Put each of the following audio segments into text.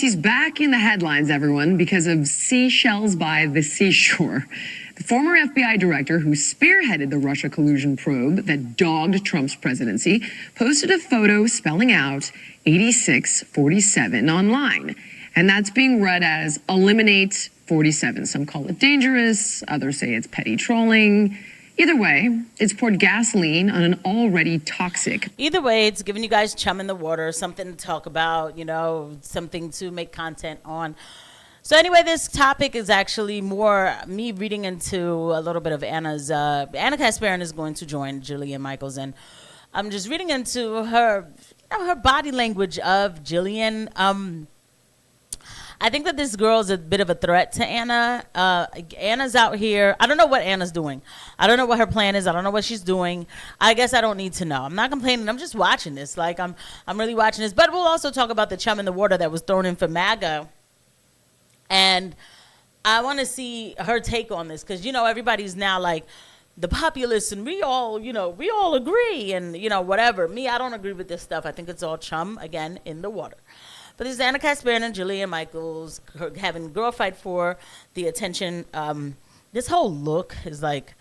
he's back in the headlines, everyone, because of seashells by the seashore. The former FBI director who spearheaded the Russia collusion probe that dogged Trump's presidency posted a photo spelling out 8647 online. And that's being read as eliminate 47. Some call it dangerous, others say it's petty trolling. Either way, it's poured gasoline on an already toxic. Either way, it's giving you guys chum in the water, something to talk about, you know, something to make content on. So anyway, this topic is actually more me reading into a little bit of Anna's. Anna Kasparian is going to join Jillian Michaels, and I'm just reading into her, her body language of Jillian. I think that this girl is a bit of a threat to Anna. Anna's out here. I don't know what Anna's doing. I don't know what her plan is. I don't know what she's doing. I guess I don't need to know. I'm not complaining. I'm just watching this. Like, I'm really watching this. But we'll also talk about the chum in the water that was thrown in for MAGA. And I want to see her take on this because, you know, everybody's now like the populists and we all agree and, you know, whatever. Me, I don't agree with this stuff. I think it's all chum, again, in the water. But this is Anna Kasparian and Jillian Michaels having a girl fight for the attention. This whole look is like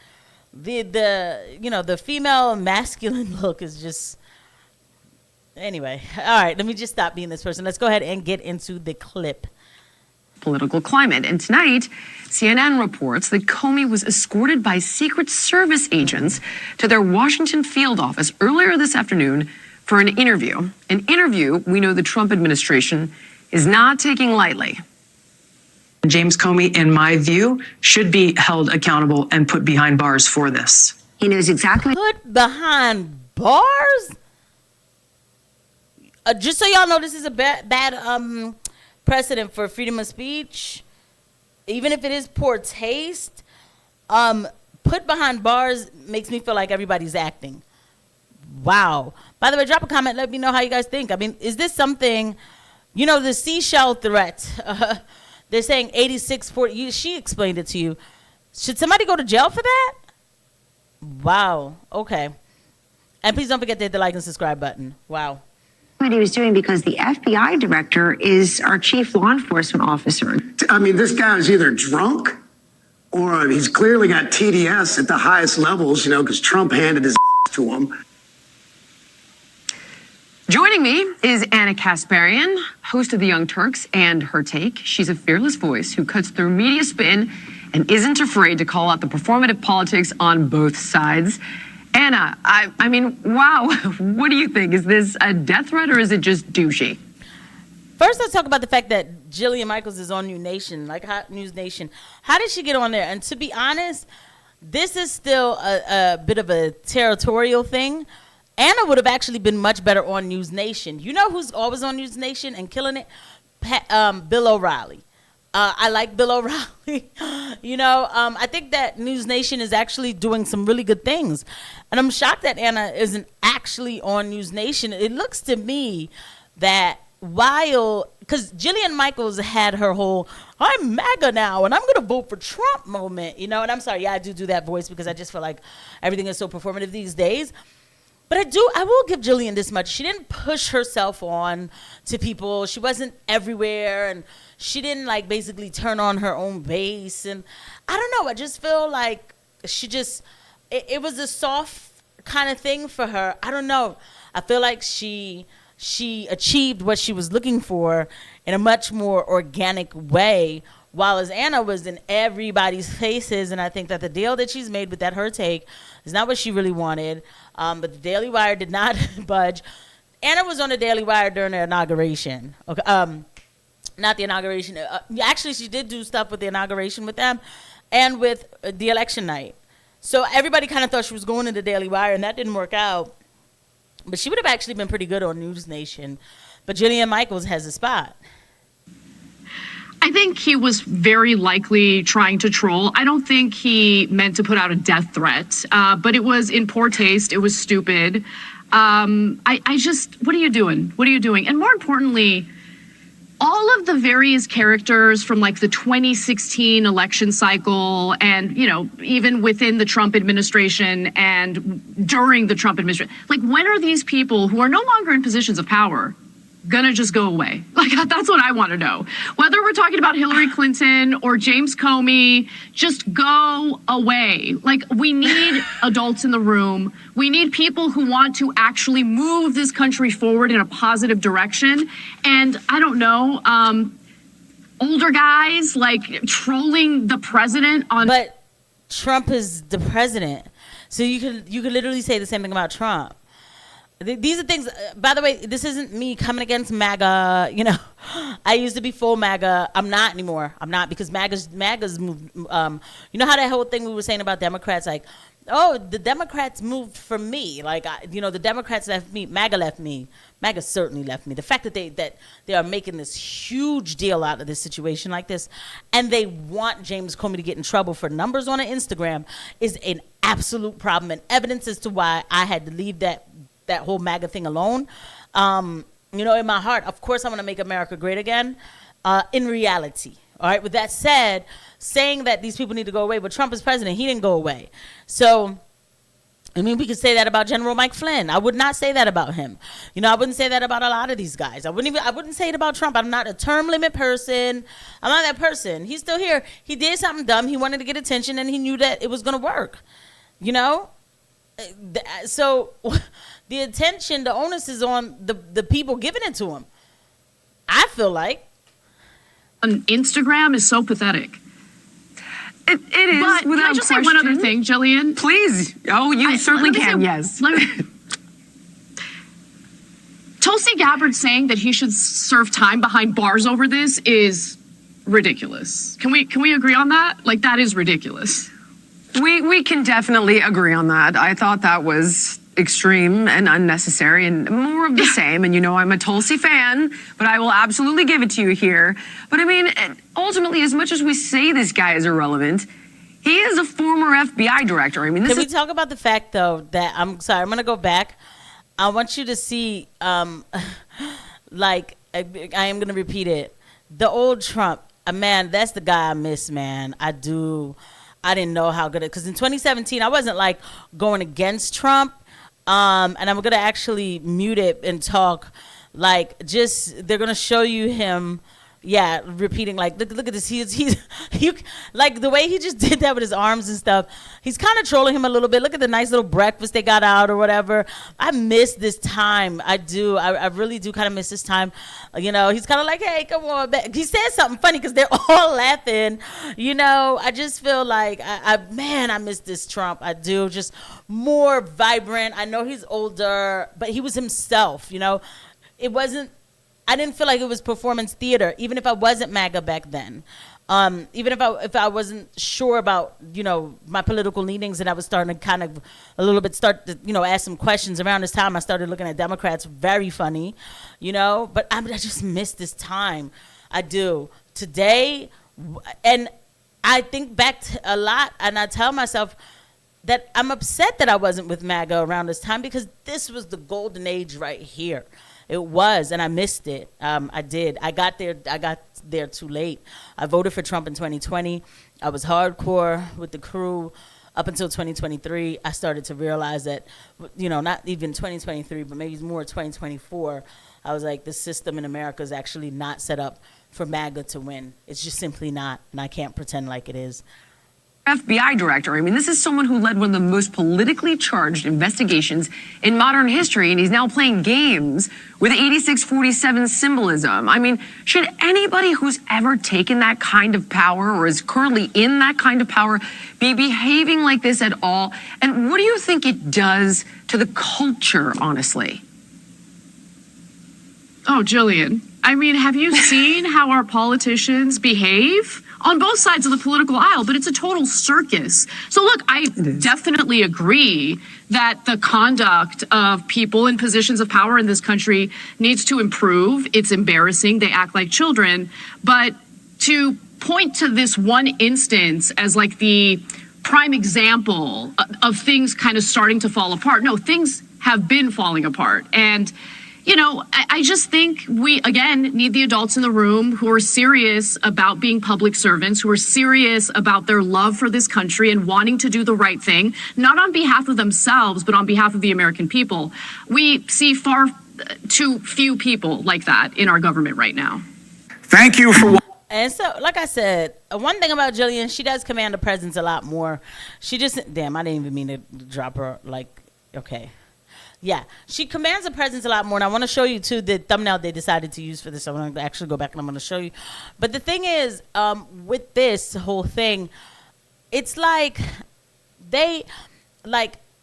the female masculine look is just. Anyway, all right, let me just stop being this person. Let's go ahead and get into the clip. Political climate. And tonight, CNN reports that Comey was escorted by Secret Service agents to their Washington field office earlier this afternoon for an interview. An interview we know the Trump administration is not taking lightly. James Comey, in my view, should be held accountable and put behind bars for this. He knows exactly. Put behind bars? Just so y'all know, this is a bad precedent for freedom of speech. Even if it is poor taste, put behind bars makes me feel like everybody's acting. Wow. By the way, drop a comment. Let me know how you guys think. I mean, is this something, you know, the seashell threat? They're saying 8640. She explained it to you. Should somebody go to jail for that? Wow. Okay. And please don't forget to hit the like and subscribe button. Wow. What he was doing because the FBI director is our chief law enforcement officer. I mean, this guy is either drunk or he's clearly got TDS at the highest levels, you know, because Trump handed his to him. Joining me is Anna Kasparian, host of the Young Turks, and her take. She's a fearless voice who cuts through media spin and isn't afraid to call out the performative politics on both sides. Anna, I mean, wow, what do you think? Is this a death threat or is it just douchey? First, let's talk about the fact that Jillian Michaels is on News Nation. How did she get on there? And to be honest, this is still a bit of a territorial thing. Anna would have actually been much better on News Nation. You know who's always on News Nation and killing it? Bill O'Reilly. I like Bill O'Reilly. You know, I think that News Nation is actually doing some really good things. And I'm shocked that Anna isn't actually on News Nation. It looks to me that because Jillian Michaels had her whole, I'm MAGA now and I'm going to vote for Trump moment, you know, and I'm sorry, yeah, I do that voice because I just feel like everything is so performative these days. But I will give Jillian this much. She didn't push herself on to people. She wasn't everywhere, and she didn't like basically turn on her own base. And I don't know. I just feel like it was a soft kind of thing for her. I don't know. I feel like she achieved what she was looking for in a much more organic way, while as Anna was in everybody's faces. And I think that the deal that she's made with her take is not what she really wanted. But the Daily Wire did not budge. Anna was on the Daily Wire during the inauguration. Okay, not the inauguration. Actually, she did do stuff with the inauguration with them and with the election night. So everybody kind of thought she was going to the Daily Wire, and that didn't work out. But she would have actually been pretty good on News Nation. But Jillian Michaels has a spot. I think he was very likely trying to troll. I don't think he meant to put out a death threat, but it was in poor taste. It was stupid. I just, what are you doing? What are you doing? And more importantly, all of the various characters from like the 2016 election cycle and, you know, even within the Trump administration and during the Trump administration, like when are these people who are no longer in positions of power gonna just go away? Like, that's what I want to know. Whether we're talking about Hillary Clinton or James Comey, just go away. Like, we need adults in the room. We need people who want to actually move this country forward in a positive direction. And I don't know, older guys like trolling the president on. But Trump is the president, so you could literally say the same thing about Trump. These are things, by the way, this isn't me coming against MAGA. You know, I used to be full MAGA. I'm not anymore. I'm not, because MAGA's moved. You know how that whole thing we were saying about Democrats, like, oh, the Democrats moved for me. Like, the Democrats left me. MAGA left me. MAGA certainly left me. The fact that they are making this huge deal out of this situation like this, and they want James Comey to get in trouble for numbers on an Instagram, is an absolute problem and evidence as to why I had to leave that whole MAGA thing alone. In my heart, of course, I want to make America great again. In reality, all right. With that said, saying that these people need to go away, but Trump is president, he didn't go away. So, I mean, we could say that about General Mike Flynn. I would not say that about him. I wouldn't say that about a lot of these guys. I wouldn't say it about Trump. I'm not a term limit person. I'm not that person. He's still here. He did something dumb. He wanted to get attention, and he knew that it was going to work. So the attention, the onus is on the people giving it to him. I feel like. On Instagram is so pathetic. It is. But can I just say one other thing, Jillian? Please. Oh, you certainly can, yes. Tulsi Gabbard saying that he should serve time behind bars over this is ridiculous. Can we agree on that? Like, that is ridiculous. We can definitely agree on that. I thought that was extreme and unnecessary and more of the same. And I'm a Tulsi fan, but I will absolutely give it to you here. But I mean, ultimately, as much as we say this guy is irrelevant, he is a former FBI director. I mean, Can we talk about the fact, though, that I'm going to go back. I want you to see, like, I am going to repeat it. The old Trump, man, that's the guy I miss, man. I do. I didn't know how good because in 2017, I wasn't like going against Trump. And I'm going to actually mute it and talk like they're going to show you him. Yeah, repeating like, look at this. He's like the way he just did that with his arms and stuff. He's kind of trolling him a little bit. Look at the nice little breakfast they got out or whatever. I miss this time. I do. I really do kind of miss this time. He's kind of like, hey, come on back. He said something funny because they're all laughing. I just feel like, I miss this Trump. I do. Just more vibrant. I know he's older, but he was himself. It wasn't. I didn't feel like it was performance theater, even if I wasn't MAGA back then. Even if I wasn't sure about, my political leanings, and I was starting to kind of a little bit start to, ask some questions around this time. I started looking at Democrats very funny, but I just miss this time. I do. Today, and I think back to a lot, and I tell myself that I'm upset that I wasn't with MAGA around this time because this was the golden age right here. It was, and I missed it. I did. I got there too late. I voted for Trump in 2020. I was hardcore with the crew up until 2023. I started to realize that, not even 2023, but maybe more 2024. I was like, the system in America is actually not set up for MAGA to win. It's just simply not, and I can't pretend like it is. FBI director. I mean, this is someone who led one of the most politically charged investigations in modern history, and he's now playing games with 8647 symbolism. I mean, should anybody who's ever taken that kind of power or is currently in that kind of power be behaving like this at all? And what do you think it does to the culture, honestly? Oh, Jillian, I mean, have you seen how our politicians behave? On both sides of the political aisle, but it's a total circus. So look, I definitely agree that the conduct of people in positions of power in this country needs to improve. It's embarrassing. They act like children. But to point to this one instance as like the prime example of things kind of starting to fall apart. No, things have been falling apart. And I just think we, again, need the adults in the room who are serious about being public servants, who are serious about their love for this country and wanting to do the right thing, not on behalf of themselves, but on behalf of the American people. We see far too few people like that in our government right now. Thank you for. And so, like I said, one thing about Jillian, she does command a presence a lot more. She just, damn, I didn't even mean to drop her. Like, okay. Yeah, she commands a presence a lot more. And I want to show you, too, the thumbnail they decided to use for this. I want to actually go back and I'm going to show you. But the thing is, with this whole thing, it's like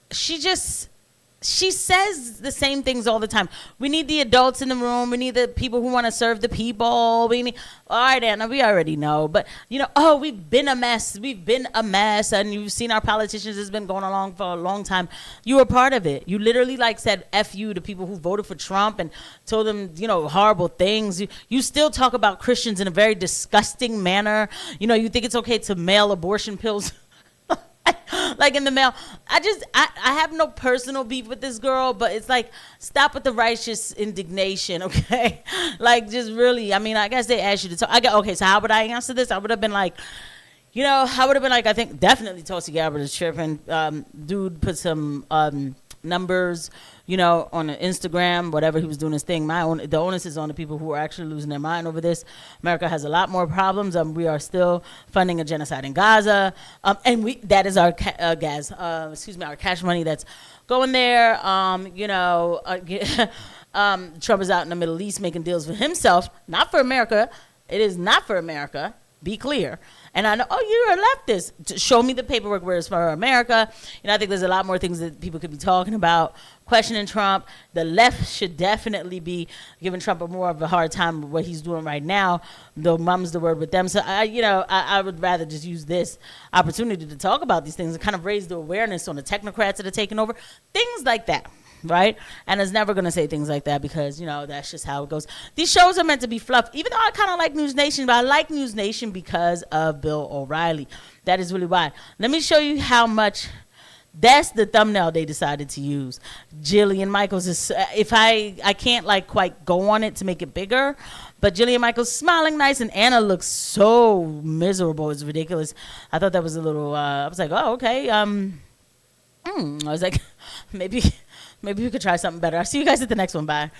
she says the same things all the time. We need the adults in the room. We need the people who want to serve the people. We need, all right, Anna, we already know. But, we've been a mess. We've been a mess. And you've seen our politicians. It's been going along for a long time. You were part of it. You literally said F you to people who voted for Trump and told them, horrible things. You still talk about Christians in a very disgusting manner. You think it's okay to mail abortion pills in the mail. I have no personal beef with this girl, but it's stop with the righteous indignation, okay? Just really, I guess they asked you to talk. Okay, so how would I answer this? I would have been I think definitely Tulsi Gabbard is tripping. Dude put some numbers, on Instagram, whatever, he was doing his thing. The onus is on the people who are actually losing their mind over this. America has a lot more problems. We are still funding a genocide in Gaza, and that is our our cash money that's going there. Trump is out in the Middle East making deals for himself, not for America. It is not for America. Be clear. And I know, you're a leftist. Show me the paperwork where it's for America. I think there's a lot more things that people could be talking about, questioning Trump. The left should definitely be giving Trump more of a hard time with what he's doing right now, though mum's the word with them. So, I would rather just use this opportunity to talk about these things and kind of raise the awareness on the technocrats that are taking over, things like that. Right? And it's never going to say things like that because, that's just how it goes. These shows are meant to be fluff, even though I kind of like News Nation, but I like News Nation because of Bill O'Reilly. That is really why. Let me show you how much. That's the thumbnail they decided to use. Jillian Michaels is, if I can't quite go on it to make it bigger, but Jillian Michaels smiling nice and Anna looks so miserable. It's ridiculous. I thought that was a little, I was like, oh, okay. I was like, maybe we could try something better. I'll see you guys at the next one. Bye.